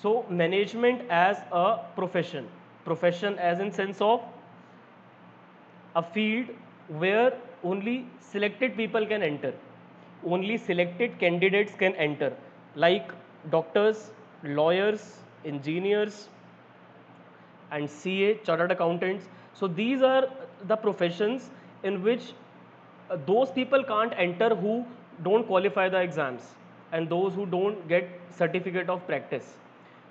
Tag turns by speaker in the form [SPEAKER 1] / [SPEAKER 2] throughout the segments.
[SPEAKER 1] So management as a profession as in sense of a field where only selected people can enter, only selected candidates can enter, like doctors, lawyers, engineers, and CA, chartered accountants. So these are the professions in which those people can't enter who don't qualify the exams and those who don't get certificate of practice.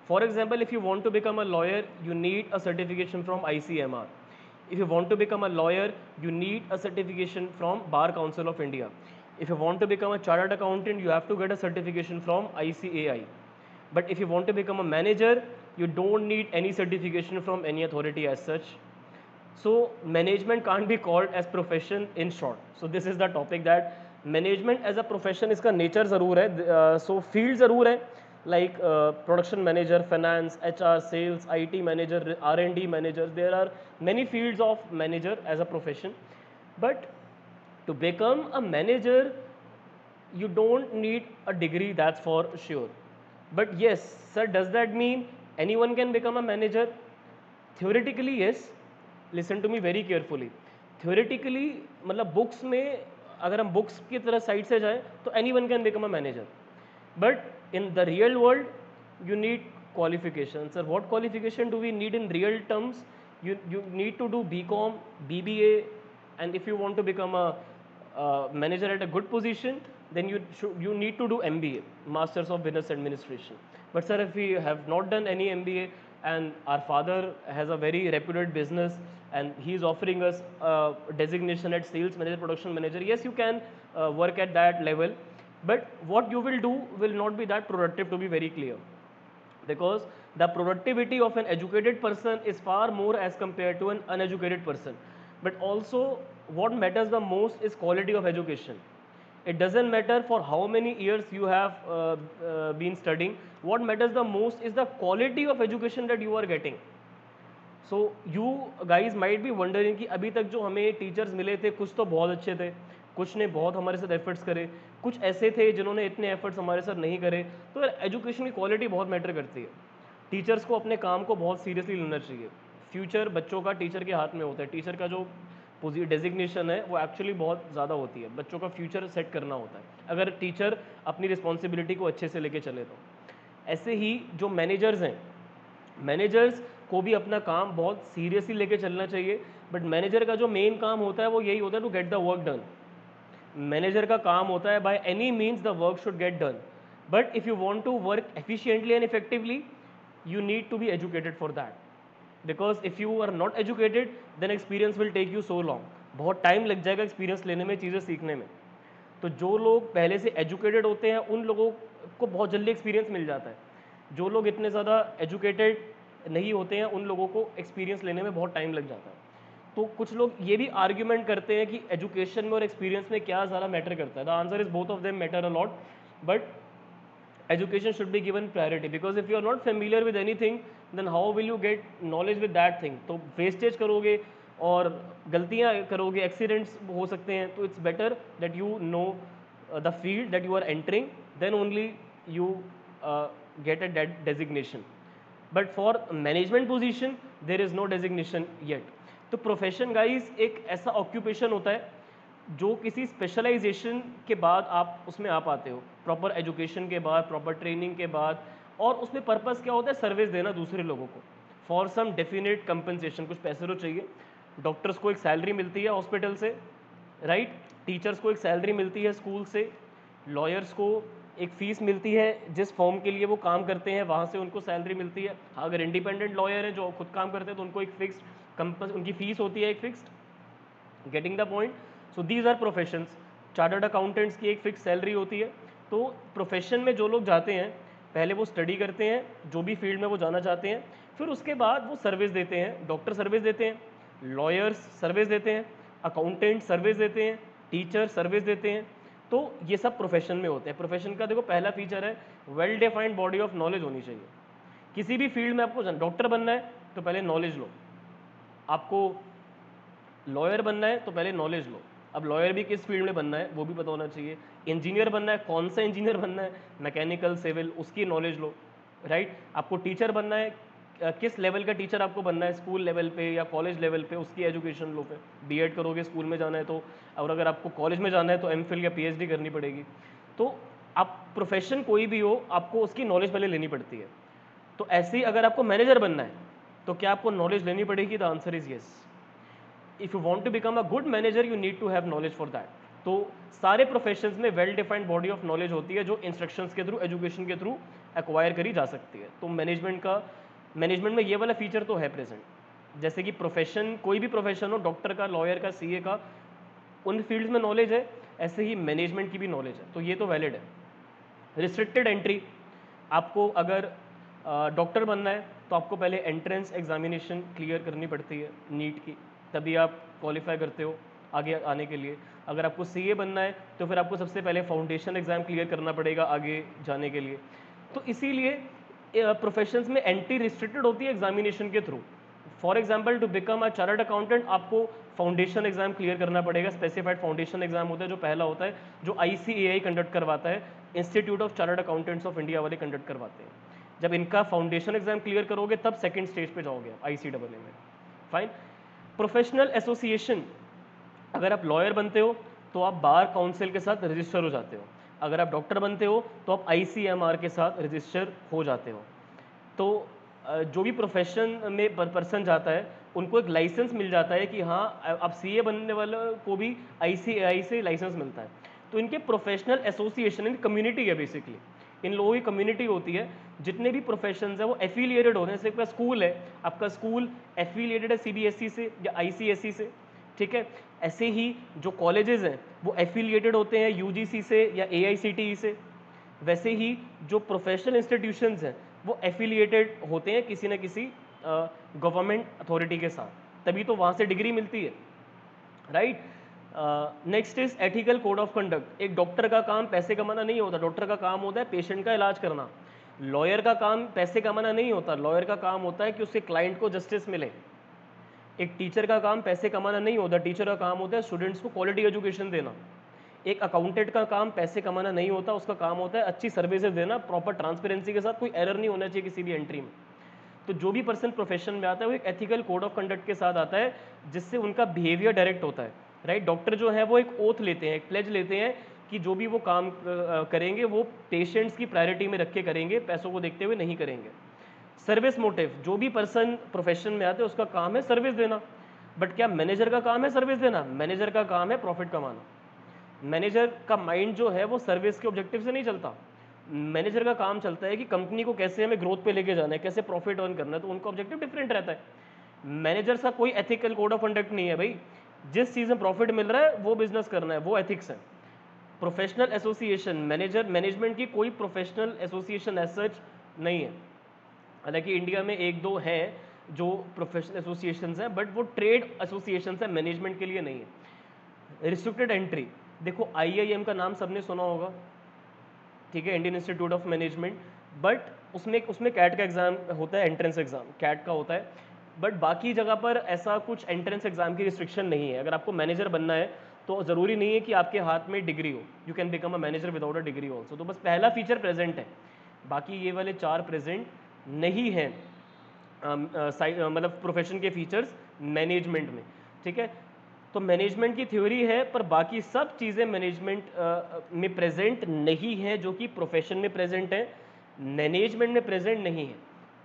[SPEAKER 1] For example, if you want to become a lawyer, you need a certification from ICMR. If you want to become a lawyer, you need a certification from Bar Council of India. If you want to become a chartered accountant, you have to get a certification from ICAI. But if you want to become a manager, you don't need any certification from any authority as such. So management can't be called as profession in short. So this is the topic that management as a profession इसका nature ज़रूर है, so field ज़रूर है, like production manager, finance, HR, sales, IT manager, R&D managers. There are many fields of manager as a profession, but to become a manager you don't need a degree, that's for sure. But yes sir, does that mean anyone can become a manager? Theoretically yes. Listen to me very carefully. Theoretically मतलब books में अगर हम books की तरह side से जाएं तो anyone can become a manager, but in the real world you need qualifications. Sir, what qualification do we need in real terms? You need to do BCom, BBA, and if you want to become a manager at a good position, then you need to do MBA, Masters of Business Administration. But sir, if we have not done any MBA and our father has a very reputed business and he is offering us a designation at sales manager, production manager, yes, you can work at that level, but what you will do will not be that productive, to be very clear, because the productivity of an educated person is far more as compared to an uneducated person. But also what matters the most is quality of education. It doesn't matter for how many years you have been studying. What matters the most is the quality of education that you are getting. So you guys might be wondering कि अभी तक जो हमें teachers मिले थे कुछ तो बहुत अच्छे थे, कुछ ने बहुत हमारे साथ एफर्ट्स करे, कुछ ऐसे थे जिन्होंने इतने एफर्ट्स हमारे साथ नहीं करे. तो एजुकेशन की क्वालिटी बहुत मैटर करती है. टीचर्स को अपने काम को बहुत सीरियसली लेना चाहिए. फ्यूचर बच्चों का टीचर के हाथ में होता है. टीचर का जो डेजिग्नेशन है वो एक्चुअली बहुत ज़्यादा होती है. बच्चों का फ्यूचर सेट करना होता है अगर टीचर अपनी रिस्पॉन्सिबिलिटी को अच्छे से लेके चले तो. ऐसे ही जो मैनेजर्स हैं, मैनेजर्स को भी अपना काम बहुत सीरियसली लेके चलना चाहिए. बट मैनेजर का जो मेन काम होता है वो यही होता है to get the work done. Manager का काम होता है by any means the work should get done. But if you want to work efficiently and effectively you need to be educated for that, because if you are not educated then experience will take you so long. बहुत time लग जाएगा experience लेने में, चीज़ें सीखने में. तो जो लोग पहले से एजुकेटेड होते हैं उन लोगों को बहुत जल्दी एक्सपीरियंस मिल जाता है. जो लोग इतने ज़्यादा एजुकेटेड नहीं होते हैं उन लोगों को एक्सपीरियंस लेने में बहुत टाइम लग जाता है. तो कुछ लोग ये भी आर्ग्यूमेंट करते हैं कि एजुकेशन में और एक्सपीरियंस में क्या ज़्यादा मैटर करता है. The answer is both of them matter a lot, but education should be given priority, because if you are not familiar with anything then how will you get knowledge with that thing. तो wastage करोगे और गलतियाँ करोगे, accidents हो सकते हैं. तो it's better that you know the field that you are entering, then only you get a designation. But for management position there is no designation yet. तो प्रोफेशन गाइज एक ऐसा ऑक्यूपेशन होता है जो किसी स्पेशलाइजेशन के बाद आप उसमें आ पाते हो, प्रॉपर एजुकेशन के बाद, प्रॉपर ट्रेनिंग के बाद. और उसमें पर्पस क्या होता है? सर्विस देना दूसरे लोगों को फॉर सम डेफिनेट कंपनसेशन. कुछ पैसे तो चाहिए. डॉक्टर्स को एक सैलरी मिलती है हॉस्पिटल से, राइट? टीचर्स को एक सैलरी मिलती है स्कूल से, लॉयर्स को एक फ़ीस मिलती है जिस फॉर्म के लिए वो काम करते हैं वहाँ से उनको सैलरी मिलती है. अगर इंडिपेंडेंट लॉयर हैं जो खुद काम करते हैं तो उनको एक फिक्स्ड उनकी फ़ीस होती है, एक fixed. Getting the point? So these are professions. Chartered accountants की एक फिक्स सैलरी होती है. तो प्रोफेशन में जो लोग जाते हैं पहले वो स्टडी करते हैं जो भी फील्ड में वो जाना चाहते हैं, फिर उसके बाद वो सर्विस देते हैं. डॉक्टर सर्विस देते हैं, लॉयर्स सर्विस देते हैं, अकाउंटेंट सर्विस देते हैं, टीचर सर्विस देते हैं. तो ये सब प्रोफेशन में होते हैं. प्रोफेशन का देखो पहला फीचर है well defined body of knowledge होनी चाहिए. किसी भी फील्ड में आपको डॉक्टर बनना है तो पहले नॉलेज लो, आपको लॉयर बनना है तो पहले नॉलेज लो. अब लॉयर भी किस फील्ड में बनना है वो भी पता होना चाहिए. इंजीनियर बनना है, कौन सा इंजीनियर बनना है, मैकेनिकल, सिविल, उसकी नॉलेज लो. राइट? आपको टीचर बनना है, किस लेवल का टीचर आपको बनना है, स्कूल लेवल पे या कॉलेज लेवल पे, उसकी एजुकेशन लो पे। बीएड करोगे स्कूल में जाना है तो, और अगर आपको कॉलेज में जाना है तो एमफिल या पीएचडी करनी पड़ेगी। तो आप प्रोफेशन कोई भी हो, आपको उसकी नॉलेज पहले लेनी पड़ती है। तो ऐसे ही अगर आपको मैनेजर बनना है तो क्या आपको नॉलेज लेनी पड़ेगी? The answer is yes. If you want to become a good manager you need to have knowledge for that. तो सारे प्रोफेशंस में well defined body of knowledge होती है जो इंस्ट्रक्शंस के थ्रू, एजुकेशन के थ्रू एक्वायर करी जा सकती है। तो मैनेजमेंट में ये वाला फीचर तो है प्रेजेंट। जैसे कि प्रोफेशन, कोई भी प्रोफेशन हो, डॉक्टर का, लॉयर का, सीए का, उन फील्ड्स में नॉलेज है, ऐसे ही मैनेजमेंट की भी नॉलेज है, तो ये तो वैलिड है। रिस्ट्रिक्टेड एंट्री, आपको अगर डॉक्टर बनना है तो आपको पहले एंट्रेंस एग्जामिनेशन क्लियर करनी पड़ती है नीट की, तभी आप क्वालिफाई करते हो आगे आने के लिए। अगर आपको सीए बनना है तो फिर आपको सबसे पहले फाउंडेशन एग्ज़ाम क्लियर करना पड़ेगा आगे जाने के लिए। तो इसीलिए प्रोफेशंस में एंट्री रिस्ट्रिक्टेड होती है एग्जामिनेशन के through. For example, to become a chartered accountant आपको फाउंडेशन एग्जाम क्लियर करना पड़ेगा। स्पेसिफाइड फाउंडेशन एग्जाम होता है जो पहला होता है, जो ICAI कंडक्ट करवाता है, institute of chartered accountants of India वाले कंडक्ट करवाते हैं। जब इनका फाउंडेशन एग्जाम क्लियर करोगे तब सेकंड स्टेज पे जाओगे ICAA में। फाइन। प्रोफेशनल एसोसिएशन, अगर आप लॉयर बनते हो तो आप बार काउंसिल के साथ रजिस्टर हो जाते हो। अगर आप डॉक्टर बनते हो तो आप ICMR के साथ रजिस्टर हो जाते हो। तो जो भी प्रोफेशन में पर्सन जाता है उनको एक लाइसेंस मिल जाता है कि हाँ, अब सीए बनने वालों को भी ICAI से लाइसेंस मिलता है। तो इनके प्रोफेशनल एसोसिएशन, इनकी कम्युनिटी है बेसिकली, इन लोगों की कम्युनिटी होती है। जितने भी प्रोफेशंस है वो एफिलिएटेड होते हैं। जैसे आपका स्कूल है, आपका स्कूल एफिलिएटेड है CBSE से या ICSE से, ठीक है। ऐसे ही जो कॉलेजेस हैं वो एफिलिएटेड होते हैं UGC से या AICTE से। वैसे ही जो प्रोफेशनल इंस्टीट्यूशंस हैं वो एफिलिएटेड होते हैं किसी न किसी गवर्नमेंट अथॉरिटी के साथ, तभी तो वहाँ से डिग्री मिलती है, right. Next is ethical code of conduct. एक डॉक्टर का काम पैसे कमाना नहीं होता, डॉक्टर का काम होता है पेशेंट का इलाज करना। लॉयर का काम पैसे कमाना नहीं होता, लॉयर का काम होता है कि उसके क्लाइंट को जस्टिस मिले। एक टीचर का काम पैसे कमाना नहीं होता, टीचर का काम होता है स्टूडेंट्स को क्वालिटी एजुकेशन देना। एक अकाउंटेंट का काम पैसे कमाना नहीं होता, उसका काम होता है अच्छी सर्विसेज देना, प्रॉपर ट्रांसपेरेंसी के साथ, कोई एरर नहीं होना चाहिए किसी भी एंट्री में। तो जो भी पर्सन प्रोफेशन में आता है वो एक एथिकल कोड ऑफ कंडक्ट के साथ आता है जिससे उनका बिहेवियर डायरेक्ट होता है, राइट। डॉक्टर जो है वो एक ओथ लेते हैं, एक प्लेज लेते हैं कि जो भी वो काम करेंगे वो पेशेंट्स की प्रायोरिटी में रख के करेंगे, पैसों को देखते हुए नहीं करेंगे। सर्विस मोटिव, जो भी पर्सन प्रोफेशन में आते हैं उसका काम है सर्विस देना। बट क्या मैनेजर का काम है सर्विस देना? मैनेजर का काम है प्रॉफिट कमाना। मैनेजर का माइंड जो है वो सर्विस के ऑब्जेक्टिव से नहीं चलता। मैनेजर का काम चलता है कि कंपनी को कैसे हमें ग्रोथ पे लेके जाना है, कैसे प्रॉफिट अर्न करना है, तो उनका ऑब्जेक्टिव डिफरेंट रहता है। मैनेजर का कोई एथिकल कोड ऑफ कंडक्ट नहीं है भाई, जिस चीज़ में प्रॉफिट मिल रहा है वो बिजनेस करना है, वो एथिक्स है। प्रोफेशनल एसोसिएशन, मैनेजमेंट की कोई प्रोफेशनल एसोसिएशन एज सच नहीं है। हालांकि इंडिया में एक दो हैं जो प्रोफेशनल एसोसिएशंस हैं, बट वो ट्रेड एसोसिएशंस हैं, मैनेजमेंट के लिए नहीं है। रिस्ट्रिक्टेड एंट्री, देखो IIM का नाम सबने सुना होगा, ठीक है, Indian institute of management. But उसमें कैट का एग्जाम होता है, एंट्रेंस एग्जाम कैट का होता है। बट बाकी जगह पर ऐसा कुछ एंट्रेंस एग्जाम की रिस्ट्रिक्शन नहीं है। अगर आपको मैनेजर बनना है तो ज़रूरी नहीं है कि आपके हाथ में डिग्री हो, you can become a manager without a degree also. तो बस पहला फीचर प्रेजेंट है, बाकी ये वाले 4 प्रेजेंट नहीं हैं, मतलब प्रोफेशन के फीचर्स मैनेजमेंट में, ठीक है। तो मैनेजमेंट की थ्योरी है पर बाकी सब चीज़ें मैनेजमेंट में प्रेजेंट नहीं है जो कि प्रोफेशन में प्रेजेंट है, मैनेजमेंट में प्रेजेंट नहीं है,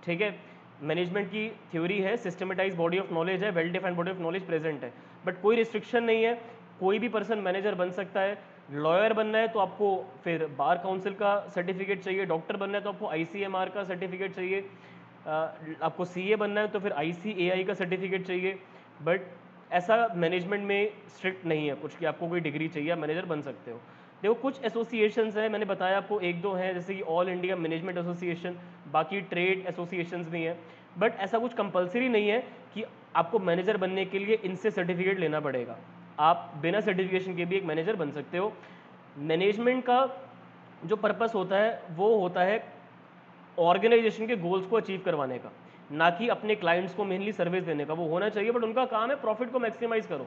[SPEAKER 1] ठीक है। मैनेजमेंट की थ्योरी है, सिस्टमेटाइज बॉडी ऑफ नॉलेज है, well defined body of knowledge present है, बट कोई रिस्ट्रिक्शन नहीं है, कोई भी पर्सन मैनेजर बन सकता है। लॉयर बनना है तो आपको फिर बार काउंसिल का सर्टिफिकेट चाहिए, डॉक्टर बनना है तो आपको ICMR का सर्टिफिकेट चाहिए, आपको CA बनना है तो फिर ICAI का सर्टिफिकेट चाहिए। बट ऐसा मैनेजमेंट में स्ट्रिक्ट नहीं है कुछ कि आपको कोई डिग्री चाहिए, आप मैनेजर बन सकते हो। देखो कुछ एसोसिएशंस हैं, मैंने बताया आपको एक दो हैं, जैसे कि ऑल इंडिया मैनेजमेंट एसोसिएशन, बाकी ट्रेड एसोसिएशंस भी हैं। बट ऐसा कुछ कंपलसरी नहीं है कि आपको मैनेजर बनने के लिए इनसे सर्टिफिकेट लेना पड़ेगा, आप बिना सर्टिफिकेशन के भी एक मैनेजर बन सकते हो। मैनेजमेंट का जो पर्पस होता है वो होता है ऑर्गेनाइजेशन के गोल्स को अचीव करवाने का, ना कि अपने क्लाइंट्स को मेनली सर्विस देने का। वो होना चाहिए बट उनका काम है प्रॉफिट को मैक्सिमाइज करो।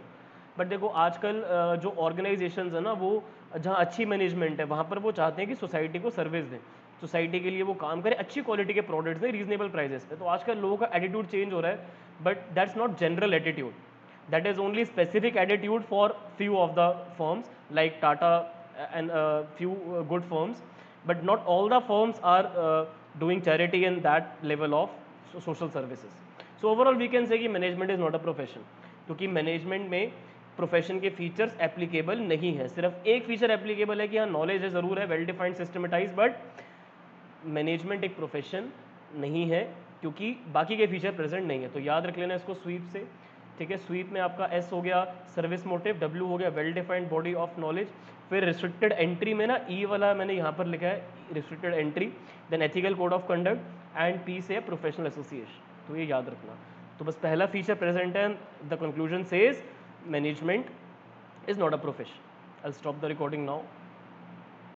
[SPEAKER 1] बट देखो आजकल जो ऑर्गेनाइजेशंस है ना, वो जहाँ अच्छी मैनेजमेंट है वहाँ पर वो चाहते हैं कि सोसाइटी को सर्विस दें, सोसाइटी के लिए वो काम करे, अच्छी क्वालिटी के प्रोडक्ट्स दें रीजनेबल प्राइजेस पे। तो आजकल लोगों का एटीट्यूड चेंज हो रहा है, but that's not general attitude, that is only specific attitude for few of the firms like Tata and few good firms, but not all the firms are doing charity in that level of social services. So overall we can say कि management is not a profession, क्योंकि management में profession के features applicable नहीं है। सिर्फ एक feature applicable है कि हाँ नॉलेज है ज़रूर है, well defined systematise, but management एक प्रोफेशन नहीं है क्योंकि बाकी के फीचर प्रेजेंट नहीं है। तो याद रख लेना इसको स्वीप से, ठीक है। स्वीप में आपका एस हो गया सर्विस मोटिव, डब्ल्यू हो गया well defined body of knowledge, फिर रिस्ट्रिक्टेड एंट्री में ना ई वाला मैंने यहाँ पर लिखा है restricted entry, then ethical code of conduct, and P से प्रोफेशनल एसोसिएशन। तो ये याद रखना। तो बस पहला फीचर प्रेजेंट है, the conclusion says management is not a profession. I will stop the recording now.